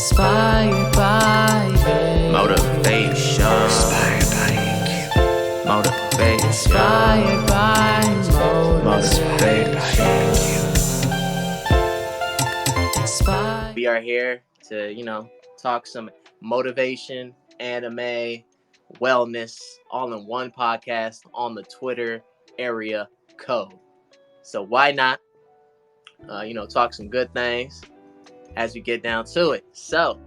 Inspired by it. Motivation. Inspired by you. Motivation. Inspired by Motivation. Inspired. We are here to, talk some motivation, anime, wellness, all in one podcast on the Twitter area code. So why not, talk some good things as we get down to it. So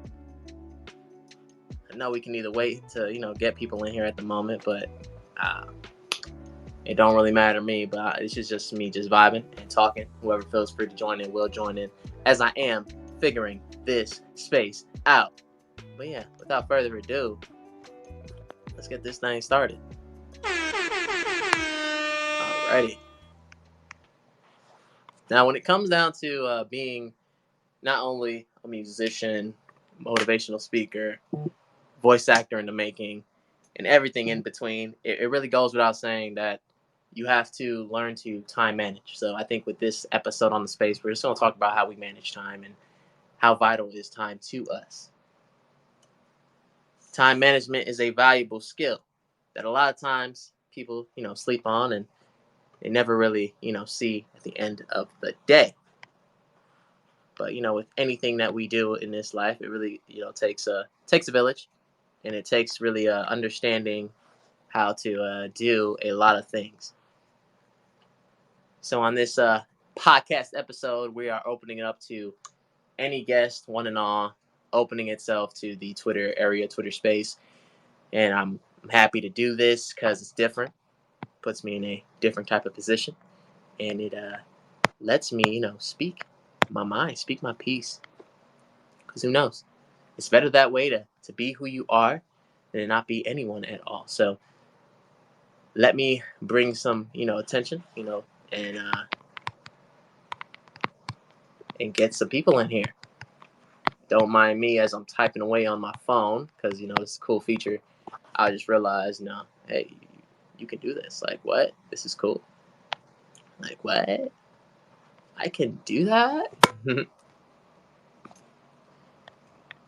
I know we can either wait to, get people in here at the moment, but it don't really matter to me, but it's just me just vibing and talking. Whoever feels free to join in will join in as I am figuring this space out. But yeah, without further ado, let's get this thing started. Alrighty. Now, when it comes down to being not only a musician, motivational speaker, voice actor in the making, and everything in between, it really goes without saying that you have to learn to time manage. So I think with this episode on the space, we're just going to talk about how we manage time and how vital is time to us. Time management is a valuable skill that a lot of times people, sleep on and they never really, see at the end of the day. But, with anything that we do in this life, it really, takes a village, and it takes really understanding how to do a lot of things. So on this podcast episode, we are opening it up to any guest, one and all, opening itself to the Twitter area, Twitter space. And I'm happy to do this because it's different. Puts me in a different type of position. And it lets me, speak my mind, speak my piece. Because who knows? It's better that way to be who you are than to not be anyone at all. So let me bring some, attention, and get some people in here. Don't mind me as I'm typing away on my phone because, this is a cool feature. I just realized, hey, you can do this. Like, what? This is cool. Like, what? I can do that?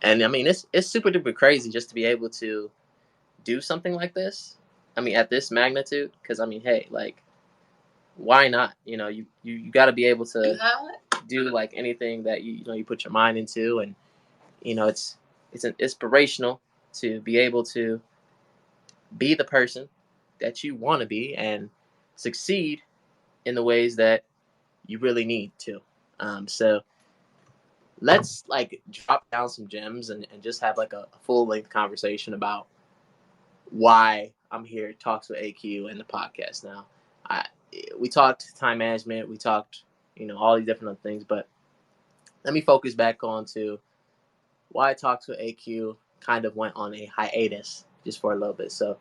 And, I mean, it's super duper crazy just to be able to do something like this. I mean, at this magnitude. Because, I mean, hey, like, why not? You got to be able to do like anything that you put your mind into, and it's an inspirational to be able to be the person that you want to be and succeed in the ways that you really need to. So let's like drop down some gems and just have like a full length conversation about why I'm here at Talks with AQ and the podcast. Now, we talked time management, we talked, all these different other things, but let me focus back on to why Talks with AQ kind of went on a hiatus just for a little bit. So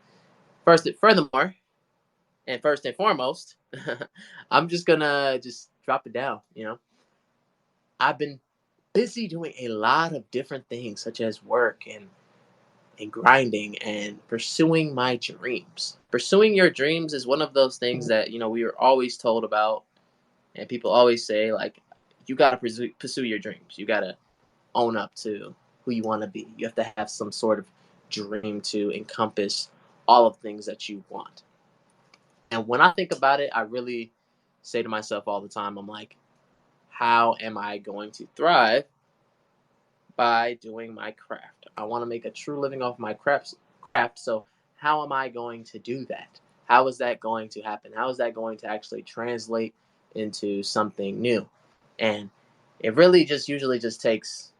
furthermore, and first and foremost, I'm just gonna just drop it down. I've been busy doing a lot of different things, such as work and grinding and pursuing my dreams. Pursuing your dreams is one of those things that, we are always told about, and people always say, like, you got to pursue your dreams. You got to own up to who you want to be. You have to have some sort of dream to encompass all of the things that you want. And when I think about it, I really say to myself all the time, I'm like, how am I going to thrive by doing my craft? I want to make a true living off my craft. So how am I going to do that? How is that going to happen? How is that going to actually translate into something new? And it really usually takes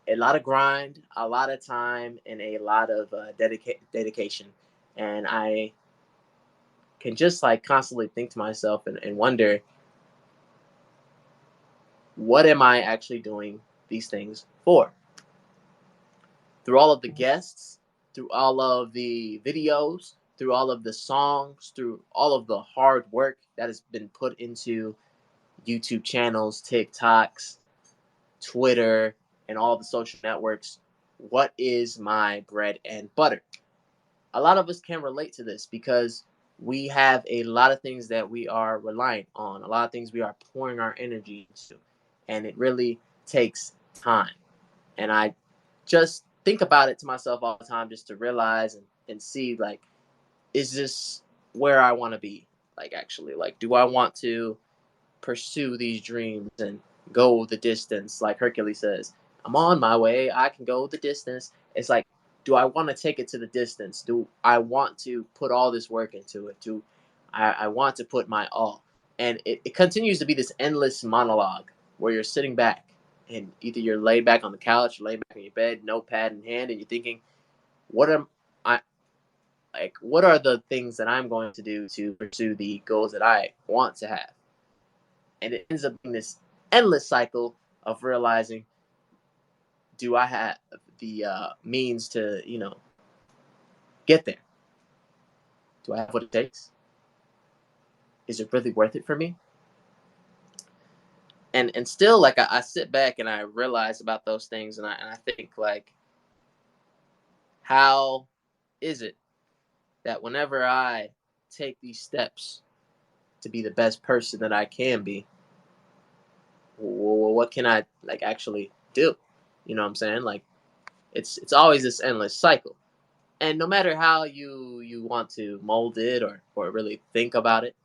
a lot of grind, a lot of time, and a lot of dedication. And I can just like constantly think to myself and wonder, what am I actually doing these things for? Through all of the guests, through all of the videos, through all of the songs, through all of the hard work that has been put into YouTube channels, TikToks, Twitter, and all the social networks, what is my bread and butter? A lot of us can relate to this because we have a lot of things that we are reliant on, a lot of things we are pouring our energy into, and it really takes time. And I just think about it to myself all the time, just to realize and see, like, is this where I want to be? Like, actually, like, do I want to pursue these dreams and go the distance? Like Hercules says, I'm on my way, I can go the distance. It's like, do I want to take it to the distance? Do I want to put all this work into it? Do I want to put my all? And it continues to be this endless monologue where you're sitting back, and either you're laid back on the couch, laid back in your bed, notepad in hand, and you're thinking, what am I, like, what are the things that I'm going to do to pursue the goals that I want to have? And it ends up being this endless cycle of realizing, do I have the means to, get there? Do I have what it takes? Is it really worth it for me? And still, like, I sit back and I realize about those things, and I think, like, how is it that whenever I take these steps to be the best person that I can be, what can I, like, actually do? You know what I'm saying? Like, it's always this endless cycle. And no matter how you want to mold it, or really think about it,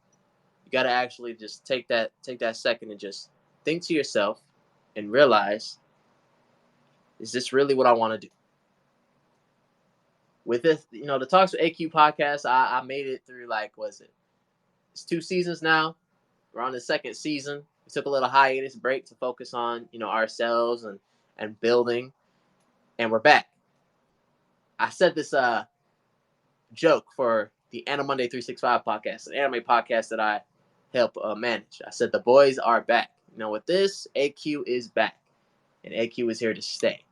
you got to actually just take that second and just think to yourself and realize, is this really what I want to do? With this, the Talks with AQ podcast, I made it through, like, was it? It's 2 seasons now. We're on the second season. We took a little hiatus break to focus on, ourselves and building, and we're back. I said this joke for the Anime Monday 365 podcast, an anime podcast that I help manage. I said the boys are back. With this, AQ is back, and AQ is here to stay.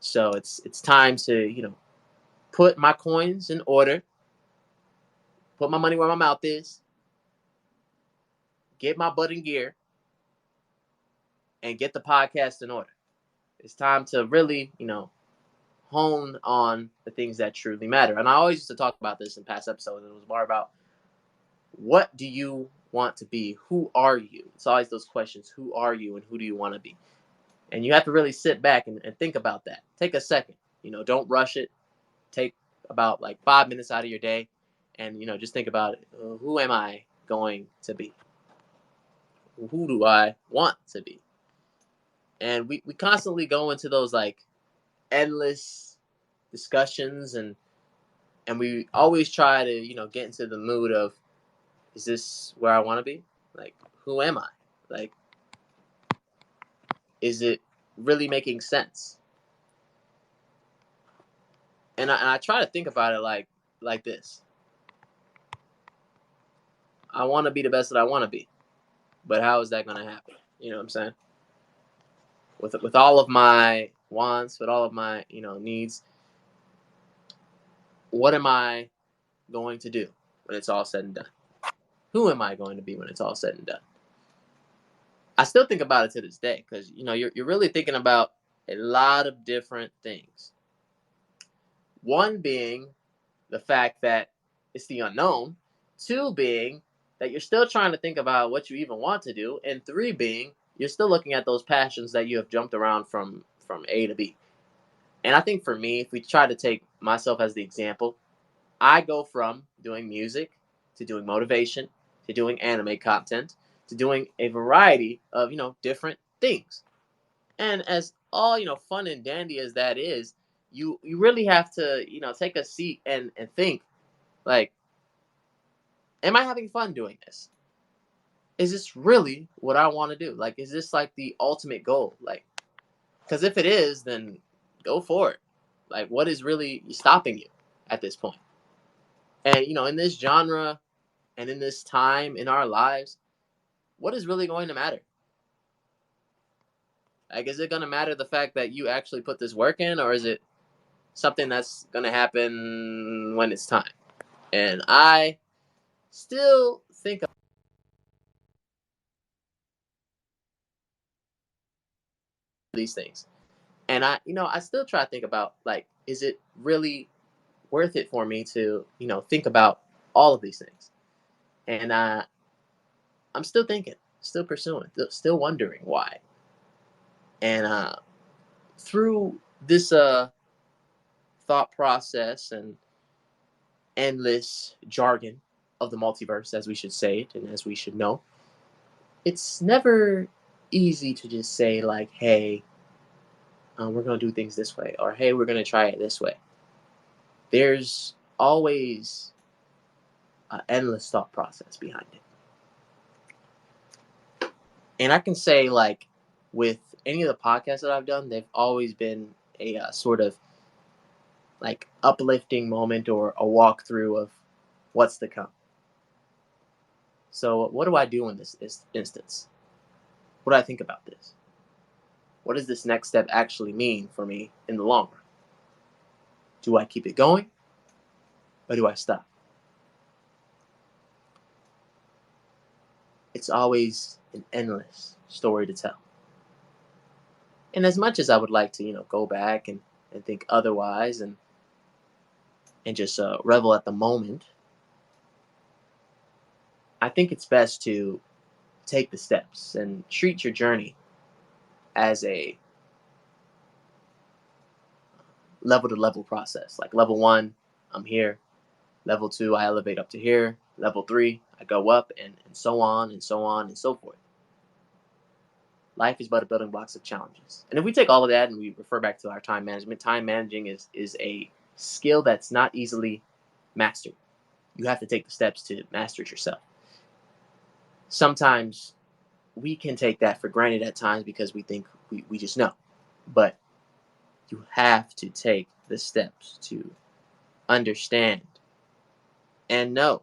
So it's time to put my coins in order, put my money where my mouth is, get my butt in gear, and get the podcast in order. It's time to really, hone on the things that truly matter. And I always used to talk about this in past episodes. It was more about, what do you want to be? Who are you? It's always those questions. Who are you and who do you want to be? And you have to really sit back and think about that. Take a second. Don't rush it. Take about, like, 5 minutes out of your day and, just think about it. Who am I going to be? Who do I want to be? And we constantly go into those, like, endless discussions, and we always try to get into the mood of, is this where I want to be? Like, who am I? Like, is it really making sense? And I try to think about it like this. I want to be the best that I want to be, but how is that going to happen? You know what I'm saying? With all of my wants, with all of my needs, what am I going to do when it's all said and done? Who am I going to be when it's all said and done? I still think about it to this day, because you're really thinking about a lot of different things. One being the fact that it's the unknown. 2 being that you're still trying to think about what you even want to do. And 3 being you're still looking at those passions that you have jumped around from A to B. And I think for me, if we try to take myself as the example, I go from doing music to doing motivation to doing anime content to doing a variety of different things. And as all fun and dandy as that is, you really have to take a seat and think, like, am I having fun doing this? Is this really what I want to do? Like, is this, like, the ultimate goal? Like, because if it is, then go for it. Like, what is really stopping you at this point? And in this genre and in this time in our lives, what is really going to matter? Like, is it going to matter the fact that you actually put this work in, or is it something that's going to happen when it's time? And I still think of these things. And I still try to think about, like, is it really worth it for me to, think about all of these things? And I'm still thinking, still wondering why. And through this thought process and endless jargon of the multiverse, as we should say it and as we should know, it's never easy to just say, like, hey, we're going to do things this way, or hey, we're going to try it this way. There's always an endless thought process behind it. And I can say, like, with any of the podcasts that I've done, they've always been a sort of like uplifting moment or a walkthrough of what's to come. So, what do I do in this instance? What do I think about this? What does this next step actually mean for me in the long run? Do I keep it going or do I stop? It's always an endless story to tell. And as much as I would like to, go back and think otherwise and just revel at the moment, I think it's best to take the steps and treat your journey as a level to level process. Like level 1, I'm here. Level 2, I elevate up to here. Level 3, I go up, and so on and so on and so forth. Life is but a building blocks of challenges. And if we take all of that and we refer back to our time management, time managing is a skill that's not easily mastered. You have to take the steps to master it yourself. Sometimes we can take that for granted at times because we think we just know. But you have to take the steps to understand and know.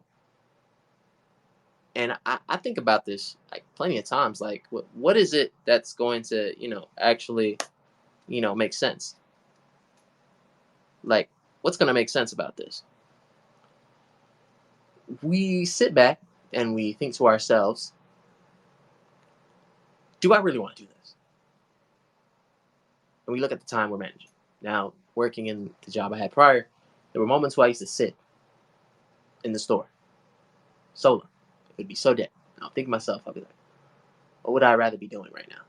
And I think about this like plenty of times. Like, what is it that's going to, actually, make sense? Like, what's going to make sense about this? We sit back and we think to ourselves, do I really want to do this? And we look at the time we're managing. Now, working in the job I had prior, there were moments where I used to sit in the store solo. It would be so dead. I'll think to myself, I'll be like, what would I rather be doing right now?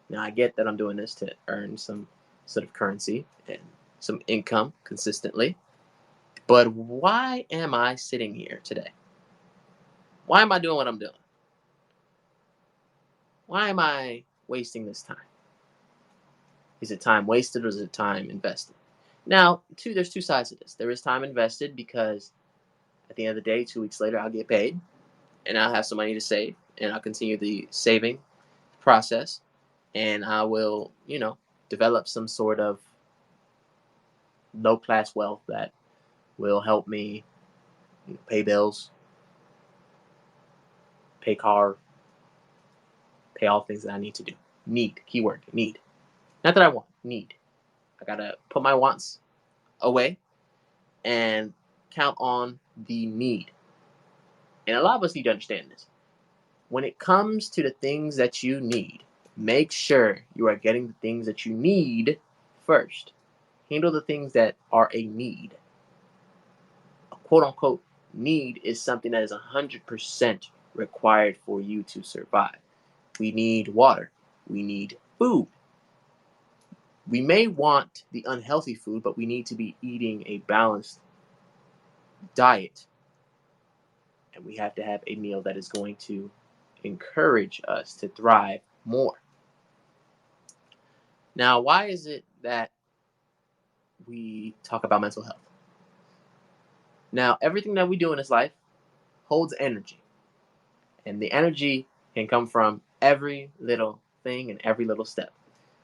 Now, I get that I'm doing this to earn some sort of currency and some income consistently. But why am I sitting here today? Why am I doing what I'm doing? Why am I wasting this time? Is it time wasted or is it time invested? Now, there's two sides to this. There is time invested because at the end of the day, 2 weeks later, I'll get paid and I'll have some money to save and I'll continue the saving process and I will, develop some sort of low class wealth that will help me pay bills, pay car, pay all things that I need to do. Need, keyword, need. Not that I want, need. I gotta put my wants away and count on the need. And a lot of us need to understand this. When it comes to the things that you need, make sure you are getting the things that you need first. Handle the things that are a need. A quote unquote need is something that is 100% required for you to survive. We need water. We need food. We may want the unhealthy food, but we need to be eating a balanced diet. And we have to have a meal that is going to encourage us to thrive more. Now, why is it that we talk about mental health? Now, everything that we do in this life holds energy. And the energy can come from every little thing and every little step.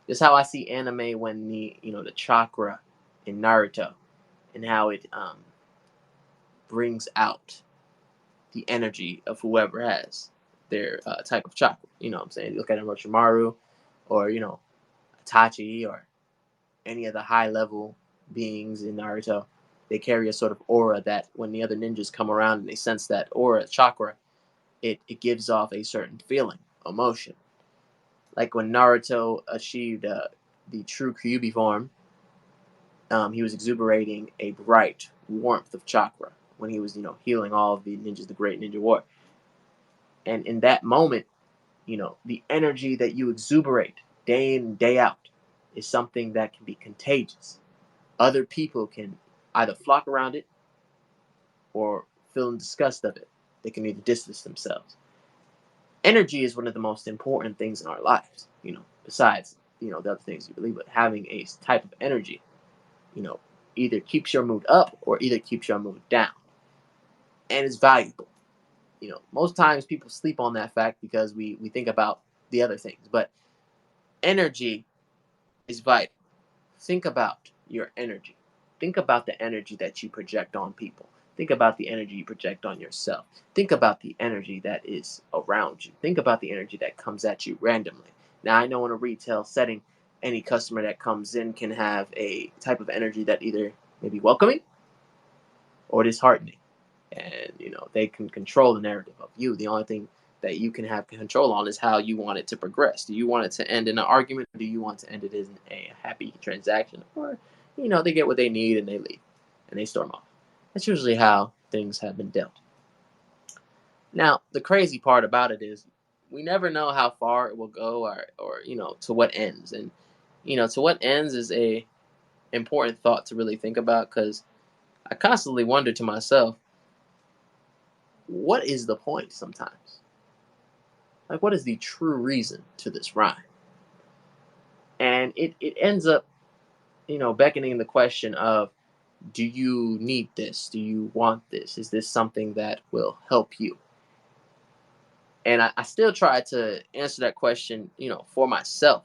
This is how I see anime when the chakra in Naruto and how it brings out the energy of whoever has their type of chakra. You know what I'm saying? You look at Orochimaru or, Itachi or any of the high level beings in Naruto. They carry a sort of aura that when the other ninjas come around and they sense that aura, chakra, it gives off a certain feeling, emotion. Like when Naruto achieved the true Kyuubi form, he was exuberating a bright warmth of chakra when he was, healing all of the ninjas, the great ninja war. And in that moment, the energy that you exuberate day in and day out, is something that can be contagious. Other people can either flock around it or feel in disgust of it. They can either distance themselves. Energy is one of the most important things in our lives, besides, the other things you believe, but having a type of energy, you know, either keeps your mood up or either keeps your mood down. And it's valuable. Most times people sleep on that fact because we think about the other things, but energy is vital. Think about your energy. Think about the energy that you project on people. Think about the energy you project on yourself. Think about the energy that is around you. Think about the energy that comes at you randomly. Now, I know in a retail setting, any customer that comes in can have a type of energy that either may be welcoming or disheartening. And, they can control the narrative of you. The only thing that you can have control on is how you want it to progress. Do you want it to end in an argument? Or do you want to end it in a happy transaction? Or, they get what they need and they leave and they storm off. That's usually how things have been dealt. Now, the crazy part about it is we never know how far it will go or to what ends. And, to what ends is a important thought to really think about, because I constantly wonder to myself, what is the point sometimes? Like, what is the true reason to this rhyme? And it ends up, beckoning the question of, do you need this? Do you want this? Is this something that will help you? And I still try to answer that question, for myself.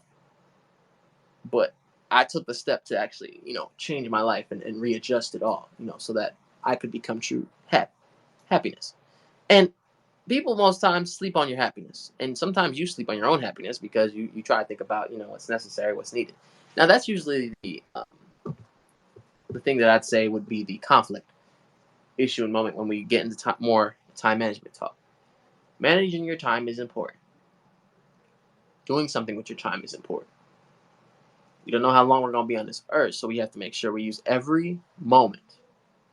But I took the step to actually, change my life and readjust it all, so that I could become true happiness. And people most times sleep on your happiness. And sometimes you sleep on your own happiness because you try to think about, what's necessary, what's needed. Now, that's usually the thing that I'd say would be the conflict issue and moment when we get into more time management talk. Managing your time is important. Doing something with your time is important. We don't know how long we're going to be on this earth, so we have to make sure we use every moment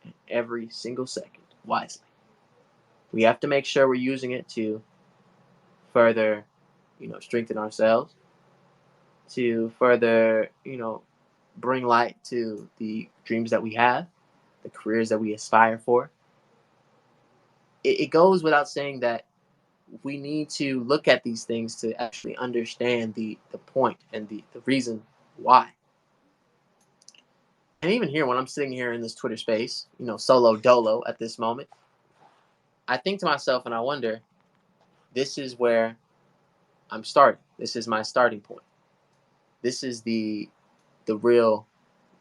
and every single second wisely. We have to make sure we're using it to further, strengthen ourselves, to further, bring light to the dreams that we have, the careers that we aspire for. It goes without saying that we need to look at these things to actually understand the point and the reason why. And even here, when I'm sitting here in this Twitter space, solo dolo at this moment, I think to myself and I wonder, this is where I'm starting. This is my starting point. This is the real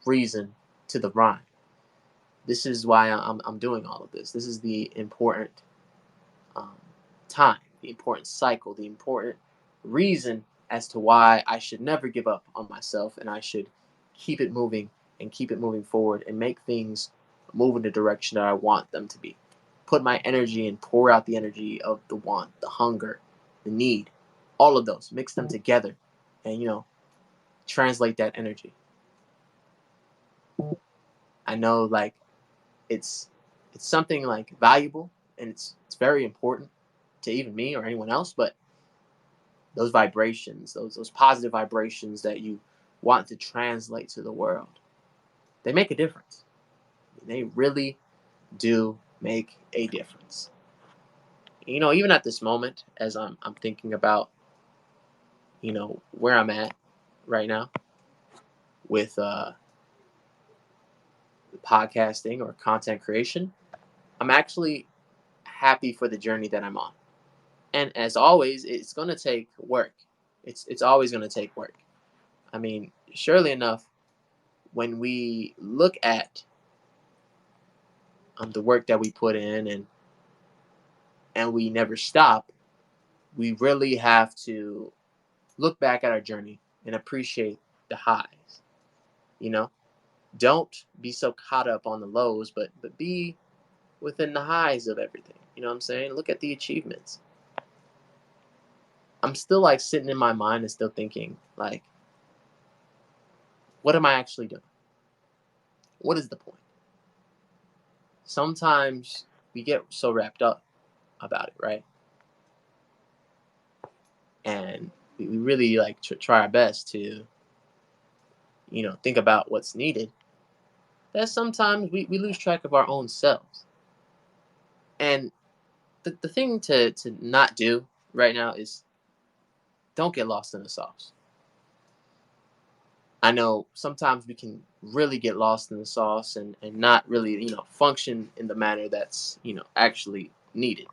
reason to the rhyme. This is why I'm doing all of this. This is the important time, the important cycle, the important reason as to why I should never give up on myself, and I should keep it moving and keep it moving forward and make things move in the direction that I want them to be. Put my energy and pour out the energy of the want, the hunger, the need, all of those, mix them together and, translate that energy. I know, like, it's something like valuable, and it's very important to even me or anyone else, but those vibrations, those positive vibrations that you want to translate to the world, they make a difference. They really do make a difference. Even at this moment, as I'm thinking about, where I'm at right now with podcasting or content creation, I'm actually happy for the journey that I'm on. And as always, it's going to take work. It's always going to take work. I mean, surely enough, when we look at the work that we put in and we never stop, we really have to look back at our journey and appreciate the highs. Don't be so caught up on the lows, but be within the highs of everything. You know what I'm saying? Look at the achievements. I'm still like sitting in my mind and still thinking, like, what am I actually doing? What is the point? Sometimes we get so wrapped up about it, right? And we really like try our best to think about what's needed, that sometimes we lose track of our own selves. And the thing to not do right now is don't get lost in the sauce. I know sometimes we can really get lost in the sauce and not really, function in the manner that's, actually needed.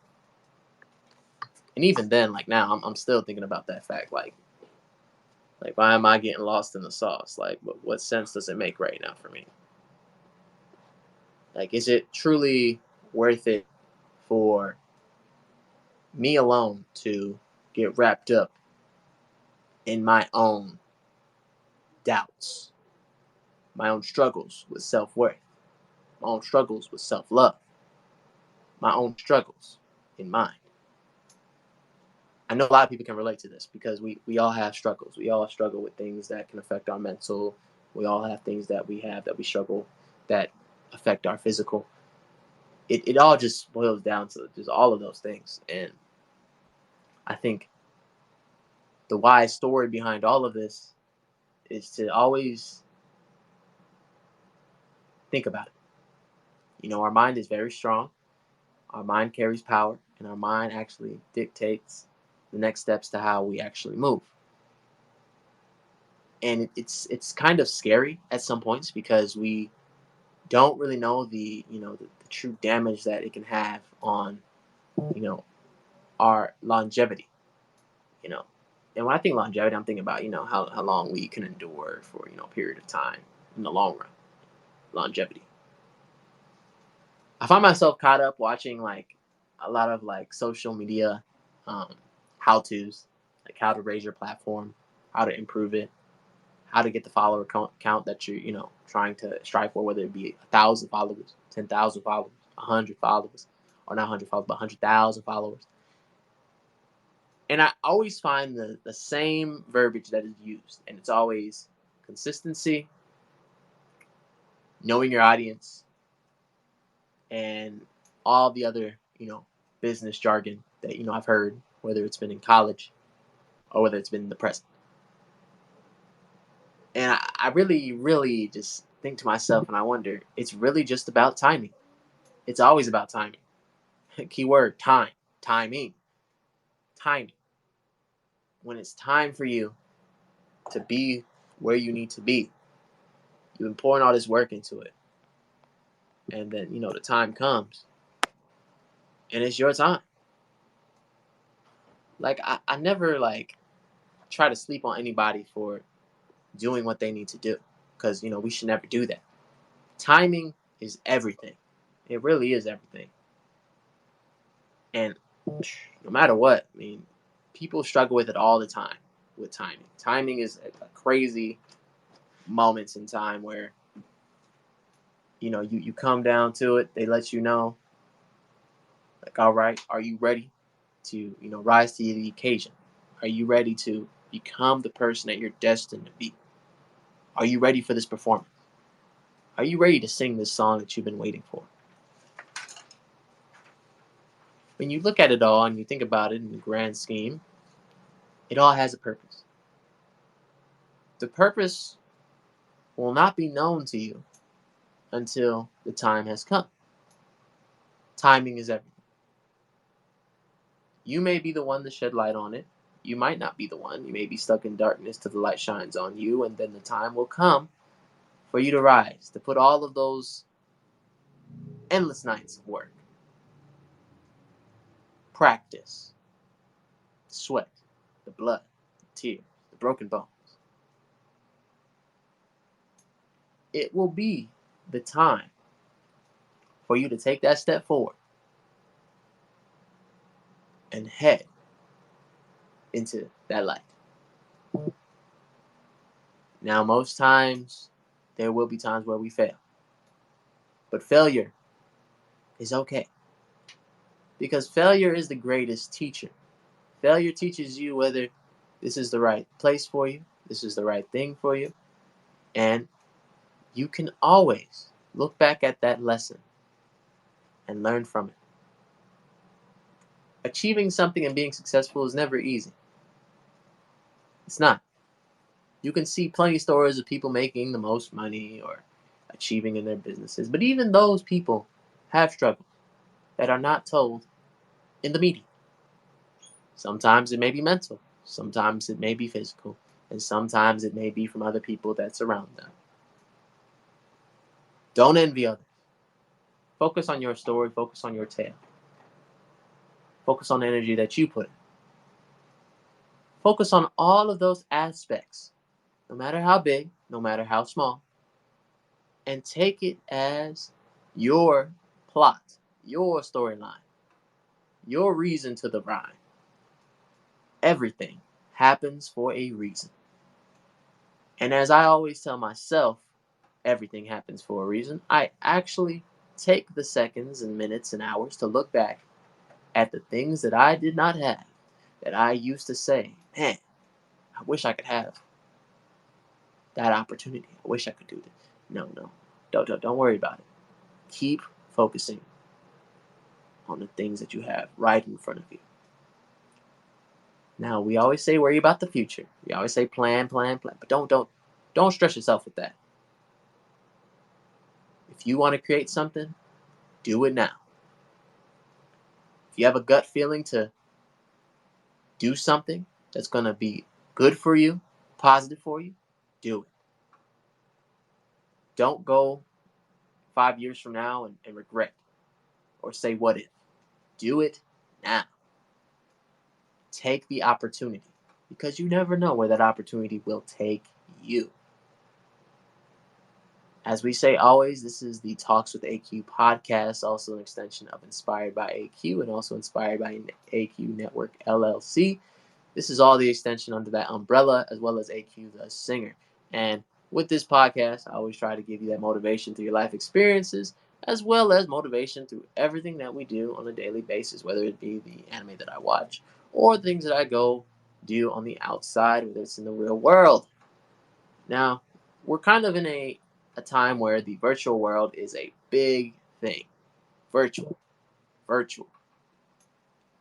And even then, like now, I'm still thinking about that fact. Like, why am I getting lost in the sauce? Like, what sense does it make right now for me? Like, is it truly worth it for me alone to get wrapped up in my own doubts, my own struggles with self worth, my own struggles with self love, my own struggles in mind? I know a lot of people can relate to this because we all have struggles. We all struggle with things that can affect our mental. We all have things that we have that we struggle that affect our physical. It all just boils down to just all of those things. And I think the wise story behind all of this is to always think about it. Our mind is very strong. Our mind carries power, and our mind actually dictates the next steps to how we actually move. And it's kind of scary at some points because we don't really know the true damage that it can have on you know our longevity. You know, and when I think longevity, I'm thinking about how long we can endure for a period of time in the long run. Longevity. I find myself caught up watching like a lot of like social media um, how tos, like how to raise your platform, how to improve it, how to get the follower count that you're trying to strive for, whether it be 1,000 followers, 10,000 followers, 100 followers, or not 100 followers, but 100,000 followers. And I always find the same verbiage that is used, and it's always consistency, knowing your audience, and all the other business jargon that I've heard, whether it's been in college or whether it's been in the present. And I really, really just think to myself, and I wonder, it's really just about timing. It's always about timing. Keyword time, timing, timing. When it's time for you to be where you need to be, you've been pouring all this work into it, and then the time comes, and it's your time. Like I never like try to sleep on anybody for doing what they need to do, because we should never do that. Timing is everything. It really is everything. And no matter what, I mean, people struggle with it all the time with timing. Timing is a crazy moments in time where you come down to it. They let you know, like, all right, are you ready to rise to the occasion? Are you ready to become the person that you're destined to be? Are you ready for this performance? Are you ready to sing this song that you've been waiting for? When you look at it all and you think about it in the grand scheme, it all has a purpose. The purpose will not be known to you until the time has come. Timing is everything. You may be the one to shed light on it. You might not be the one. You may be stuck in darkness till the light shines on you, and then the time will come for you to rise, to put all of those endless nights of work, practice, sweat, the blood, the tears, the broken bones. It will be the time for you to take that step forward and head into that light. Now, most times, there will be times where we fail. But failure is okay. Because failure is the greatest teacher. Failure teaches you whether this is the right place for you, this is the right thing for you, and you can always look back at that lesson and learn from it. Achieving something and being successful is never easy. It's not. You can see plenty of stories of people making the most money or achieving in their businesses. But even those people have struggles that are not told in the media. Sometimes it may be mental, sometimes it may be physical, and sometimes it may be from other people that surround them. Don't envy others. Focus on your story, focus on your tale. Focus on the energy that you put in. Focus on all of those aspects, no matter how big, no matter how small, and take it as your plot, your storyline, your reason to the rhyme. Everything happens for a reason. And as I always tell myself, everything happens for a reason. I actually take the seconds and minutes and hours to look back at the things that I did not have, that I used to say, man, I wish I could have that opportunity. I wish I could do this. No. Don't worry about it. Keep focusing on the things that you have right in front of you. Now, we always say worry about the future. We always say plan, but don't stress yourself with that. If you want to create something, do it now. If you have a gut feeling to do something that's going to be good for you, positive for you, do it. Don't go 5 years from now and regret or say what if. Do it now. Take the opportunity, because you never know where that opportunity will take you. As we say always, this is the Talks with AQ podcast, also an extension of Inspired by AQ and also Inspired by AQ Network LLC. This is all the extension under that umbrella, as well as AQ the singer. And with this podcast, I always try to give you that motivation through your life experiences, as well as motivation through everything that we do on a daily basis, whether it be the anime that I watch or things that I go do on the outside, whether it's in the real world. Now, we're kind of in a time where the virtual world is a big thing. Virtual.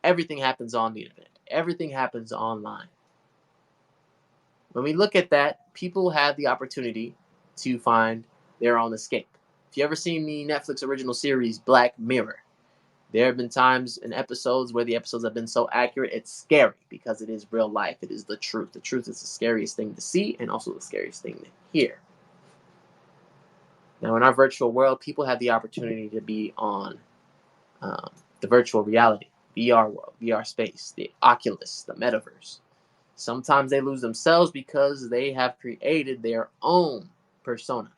Everything happens on the internet. Everything happens online. When we look at that, people have the opportunity to find their own escape. If you ever seen the Netflix original series Black Mirror, there have been times in episodes where the episodes have been so accurate, it's scary because it is real life. It is the truth. The truth is the scariest thing to see and also the scariest thing to hear. Now, in our virtual world, people have the opportunity to be on the virtual reality, VR world, VR space, the Oculus, the metaverse. Sometimes they lose themselves because they have created their own persona,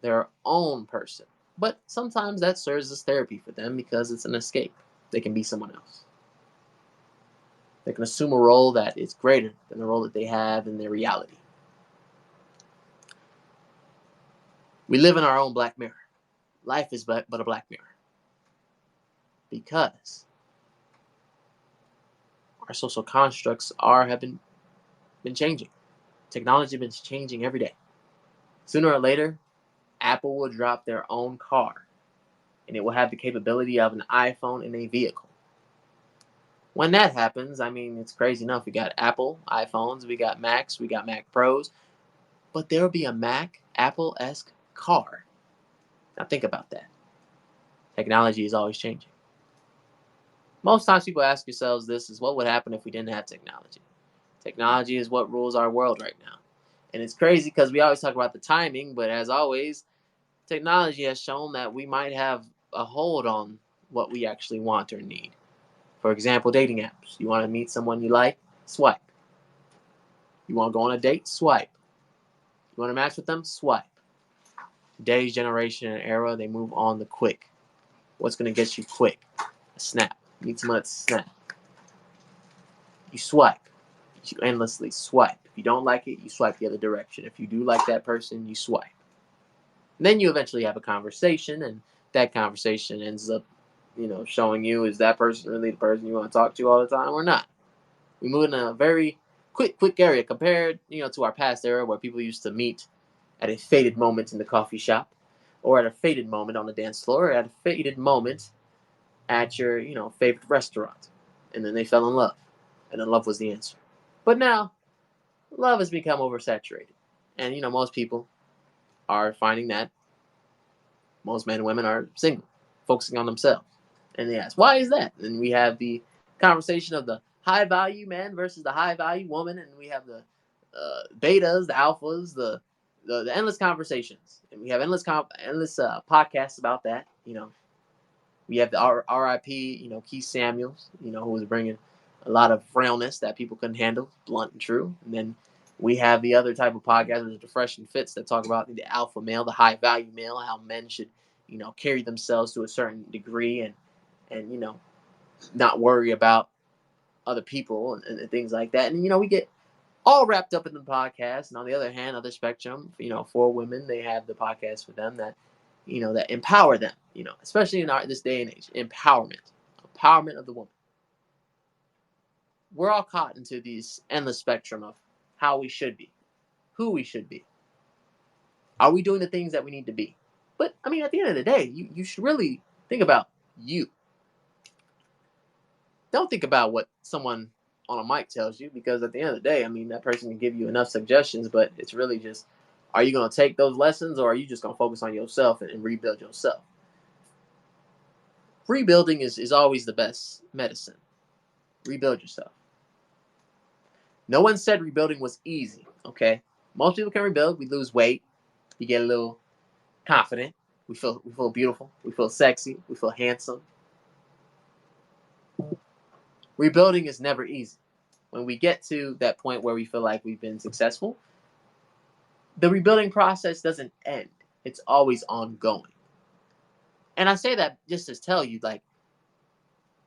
their own person. But sometimes that serves as therapy for them because it's an escape. They can be someone else. They can assume a role that is greater than the role that they have in their reality. We live in our own black mirror. Life is but a black mirror. Because our social constructs have been changing. Technology has been changing every day. Sooner or later, Apple will drop their own car, and it will have the capability of an iPhone in a vehicle. When that happens, I mean, it's crazy enough. We got Apple iPhones, we got Macs, we got Mac Pros, but there will be a Mac Apple-esque car. Now think about that. Technology is always changing. Most times people ask yourselves this is what would happen if we didn't have technology. Technology is what rules our world right now. And it's crazy because we always talk about the timing, but as always, technology has shown that we might have a hold on what we actually want or need. For example, dating apps. You want to meet someone you like? Swipe. You want to go on a date? Swipe. You want to match with them? Swipe. Today's generation and era, they move on the quick. What's going to get you quick? A snap. Meet someone at snap. You swipe. You endlessly swipe. If you don't like it, you swipe the other direction. If you do like that person, you swipe. And then you eventually have a conversation, and that conversation ends up, showing you, is that person really the person you want to talk to all the time or not? We move in a very quick area compared, to our past era where people used to meet at a fated moment in the coffee shop, or at a fated moment on the dance floor, or at a fated moment at your, favorite restaurant. And then they fell in love. And then love was the answer. But now, love has become oversaturated. And, most people are finding that most men and women are single, focusing on themselves. And they ask, why is that? And we have the conversation of the high value man versus the high value woman. And we have the betas, the alphas, the endless conversations. And we have endless podcasts about that. We have the RIP, Keith Samuels, who was bringing a lot of frailness that people couldn't handle, blunt and true. And then we have the other type of podcasters, the Fresh and Fits, that talk about the alpha male, the high value male, how men should, carry themselves to a certain degree and not worry about other people and things like that. And we get all wrapped up in the podcast. And on the other hand, other spectrum, for women, they have the podcast for them that that empower them, especially in this day and age. Empowerment of the woman. We're all caught into these endless spectrum of how we should be, who we should be. Are we doing the things that we need to be? But I mean, at the end of the day, you should really think about you. Don't think about what someone on a mic tells you, because at the end of the day, I mean, that person can give you enough suggestions, but it's really just, are you going to take those lessons, or are you just going to focus on yourself and rebuild yourself? Rebuilding is always the best medicine. Rebuild yourself. No one said rebuilding was easy, okay? Most people can rebuild. We lose weight. You get a little confident. We feel beautiful. We feel sexy. We feel handsome. Rebuilding is never easy. When we get to that point where we feel like we've been successful, the rebuilding process doesn't end. It's always ongoing. And I say that just to tell you, like,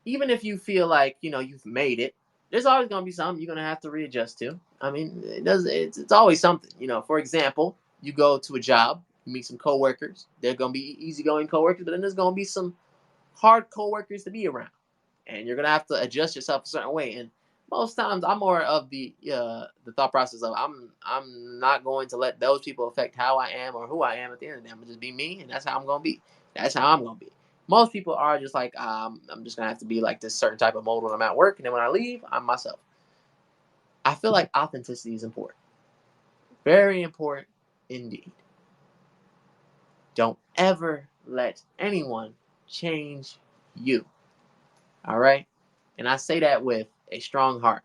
even if you feel like, you've made it, there's always going to be something you're going to have to readjust to. I mean, it's always something. For example, you go to a job, you meet some coworkers. They're going to be easygoing coworkers, but then there's going to be some hard coworkers to be around. And you're going to have to adjust yourself a certain way. And most times I'm more of the thought process of I'm not going to let those people affect how I am or who I am. At the end of the day, I'm going to just be me, and that's how I'm going to be. That's how I'm going to be. Most people are just like, I'm just going to have to be like this certain type of mode when I'm at work, and then when I leave, I'm myself. I feel like authenticity is important. Very important indeed. Don't ever let anyone change you. All right? And I say that with a strong heart.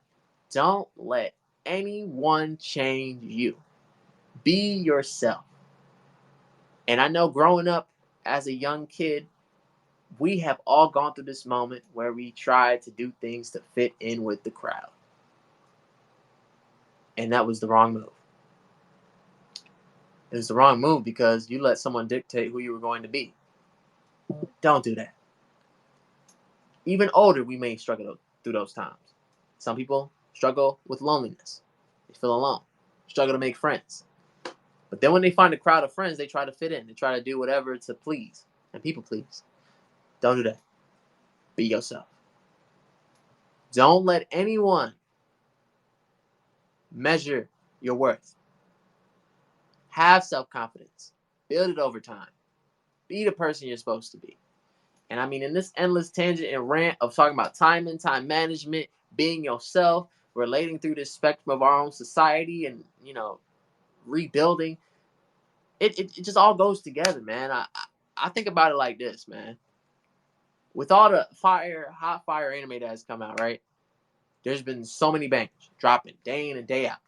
Don't let anyone change you. Be yourself. And I know growing up as a young kid, we have all gone through this moment where we try to do things to fit in with the crowd. And that was the wrong move. It was the wrong move because you let someone dictate who you were going to be. Don't do that. Even older, we may struggle through those times. Some people struggle with loneliness. They feel alone. Struggle to make friends. But then when they find a crowd of friends, they try to fit in. They try to do whatever to please and people please. Don't do that. Be yourself. Don't let anyone measure your worth. Have self-confidence. Build it over time. Be the person you're supposed to be. And I mean, in this endless tangent and rant of talking about time and time management, being yourself, relating through this spectrum of our own society and, rebuilding, it just all goes together, man. I think about it like this, man. With all the hot fire anime that has come out, right? There's been so many bangers dropping day in and day out.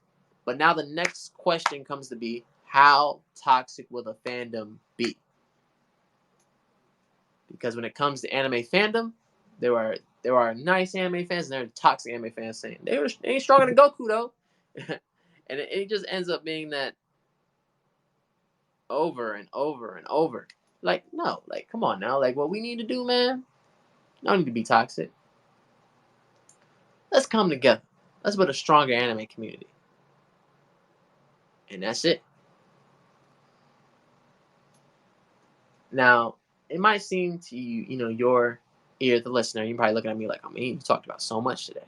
But now the next question comes to be, how toxic will the fandom be? Because when it comes to anime fandom, there are nice anime fans and there are toxic anime fans saying they ain't stronger than Goku though. And it just ends up being that over and over and over. Like, no, like, come on now. Like, what we need to do, man, no need to be toxic. Let's come together. Let's build a stronger anime community. And that's it. Now, it might seem to you, your ear, the listener, you're probably looking at me like, you talked about so much today.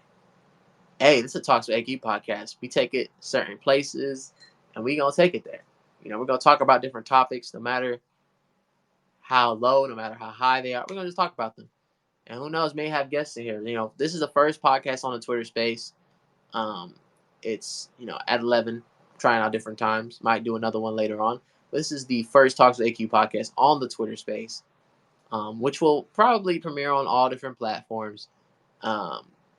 Hey, this is a Talks with AQ podcast. We take it certain places, and we going to take it there. We're going to talk about different topics, no matter how low, no matter how high they are. We're going to just talk about them. And who knows, may have guests in here. This is the first podcast on the Twitter space. it's, at 11, trying out different times. Might do another one later on. But this is the first Talks with AQ podcast on the Twitter space, which will probably premiere on all different platforms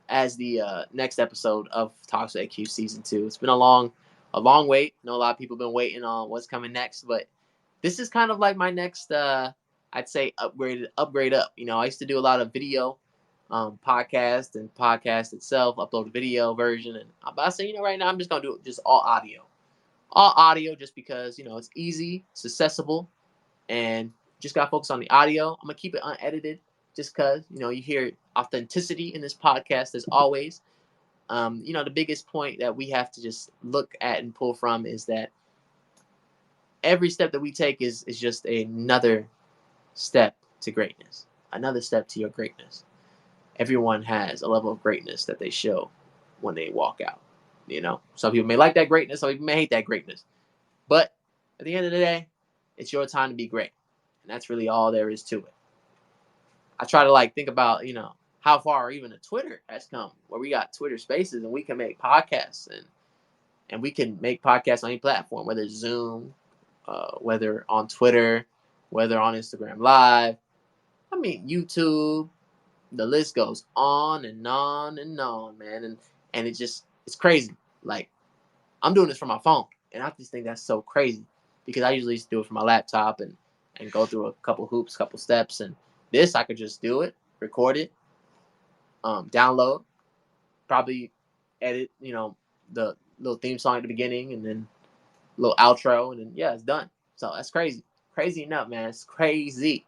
as the next episode of Talks with AQ Season 2. It's been a long wait. I know a lot of people have been waiting on what's coming next, but this is kind of like my next, I'd say, upgrade up. I used to do a lot of video podcast and podcast itself, upload a video version. And I'm about to say, right now I'm just going to do just all audio just because, it's easy, it's accessible, and just got to focus on the audio. I'm going to keep it unedited just because, you hear authenticity in this podcast as always. The biggest point that we have to just look at and pull from is that every step that we take is just another step to greatness, another step to your greatness. Everyone has a level of greatness that they show when they walk out. Some people may like that greatness, some people may hate that greatness. But at the end of the day, it's your time to be great. And that's really all there is to it. I try to think about, how far even Twitter has come, where we got Twitter Spaces and we can make podcasts and we can make podcasts on any platform, whether it's Zoom, whether on Twitter, whether on Instagram Live, YouTube. The list goes on and on and on, man. And it's crazy. I'm doing this from my phone, and I just think that's so crazy because I usually used to do it from my laptop and go through a couple hoops, couple steps. And this, I could just do it, record it, download, probably edit, the little theme song at the beginning and then a little outro, and then, yeah, it's done. So that's crazy. Crazy enough, man. It's crazy.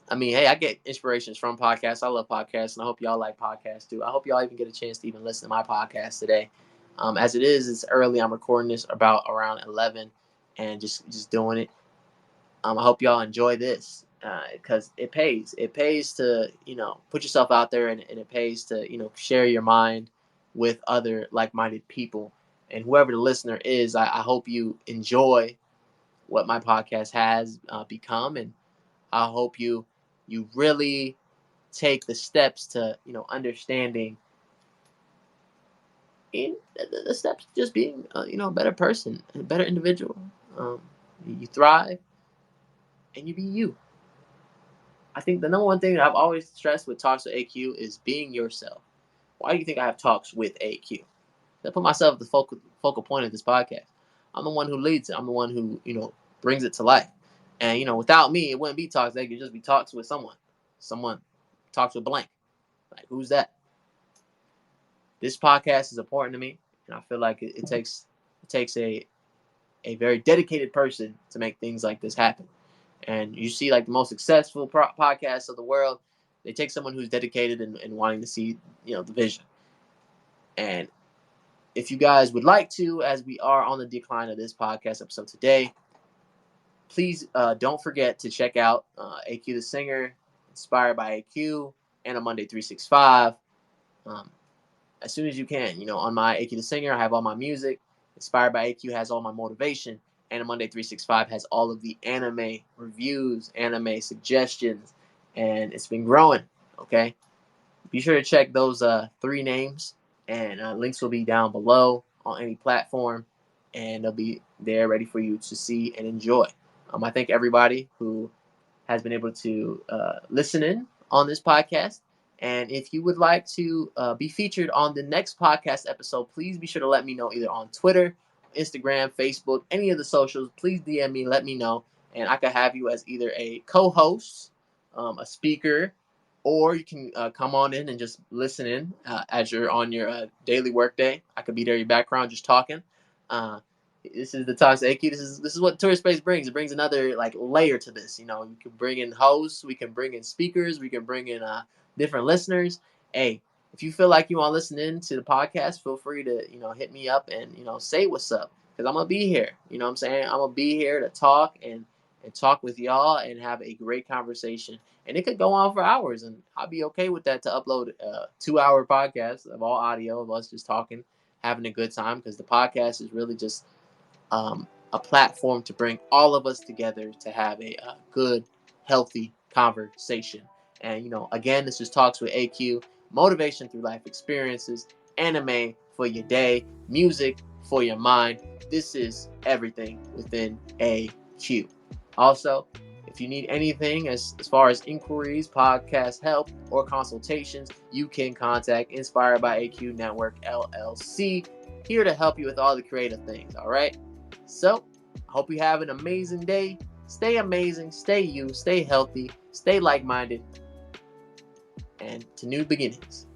Hey, I get inspirations from podcasts. I love podcasts, and I hope y'all like podcasts too. I hope y'all even get a chance to even listen to my podcast today. As it is, it's early. I'm recording this about around 11 and just doing it. I hope y'all enjoy this because it pays. It pays to, put yourself out there, and it pays to, share your mind with other like-minded people. And whoever the listener is, I hope you enjoy what my podcast has become, and I hope you really take the steps to, understanding in the steps, just being, a better person, a better individual. You thrive and you be you. I think the number one thing that I've always stressed with Talks with AQ is being yourself. Why do you think I have Talks with AQ? I put myself at the focal point of this podcast. I'm the one who leads it. I'm the one who, brings it to life. And, without me, it wouldn't be talks. They could just be talks with someone. Someone talks with blank. Who's that? This podcast is important to me. And I feel like it takes a very dedicated person to make things like this happen. And you see, the most successful podcasts of the world, they take someone who's dedicated and wanting to see, the vision. And if you guys would like to, as we are on the decline of this podcast episode today, please don't forget to check out AQ the Singer, Inspired by AQ, and a Monday 365 as soon as you can. On my AQ the Singer, I have all my music. Inspired by AQ has all my motivation. And a Monday 365 has all of the anime reviews, anime suggestions, and it's been growing, okay? Be sure to check those 3 names, and links will be down below on any platform, and they'll be there ready for you to see and enjoy. I thank everybody who has been able to listen in on this podcast. And if you would like to be featured on the next podcast episode, please be sure to let me know either on Twitter, Instagram, Facebook, any of the socials. Please DM me, let me know. And I could have you as either a co-host, a speaker, or you can come on in and just listen in as you're on your daily workday. I could be there in your background just talking. This is the Talks AQ. This is what Tour Space brings. It brings another layer to this. You can bring in hosts, we can bring in speakers, we can bring in different listeners. Hey, if you feel like you want to listen in to the podcast, feel free to hit me up and say what's up, because I'm gonna be here. You know what I'm saying? I'm gonna be here to talk and talk with y'all and have a great conversation. And it could go on for hours, and I'll be okay with that, to upload a 2-hour podcast of all audio of us just talking, having a good time, because the podcast is really just a platform to bring all of us together to have a good, healthy conversation. And again, this is Talks with AQ, motivation through life experiences. anime for your day, music for your mind. This is everything within AQ. Also, if you need anything as far as inquiries, podcast help, or consultations, you can contact Inspired by AQ Network LLC, here to help you with all the creative things, all right? So, I hope you have an amazing day. Stay amazing, stay you, stay healthy, stay like-minded, and to new beginnings.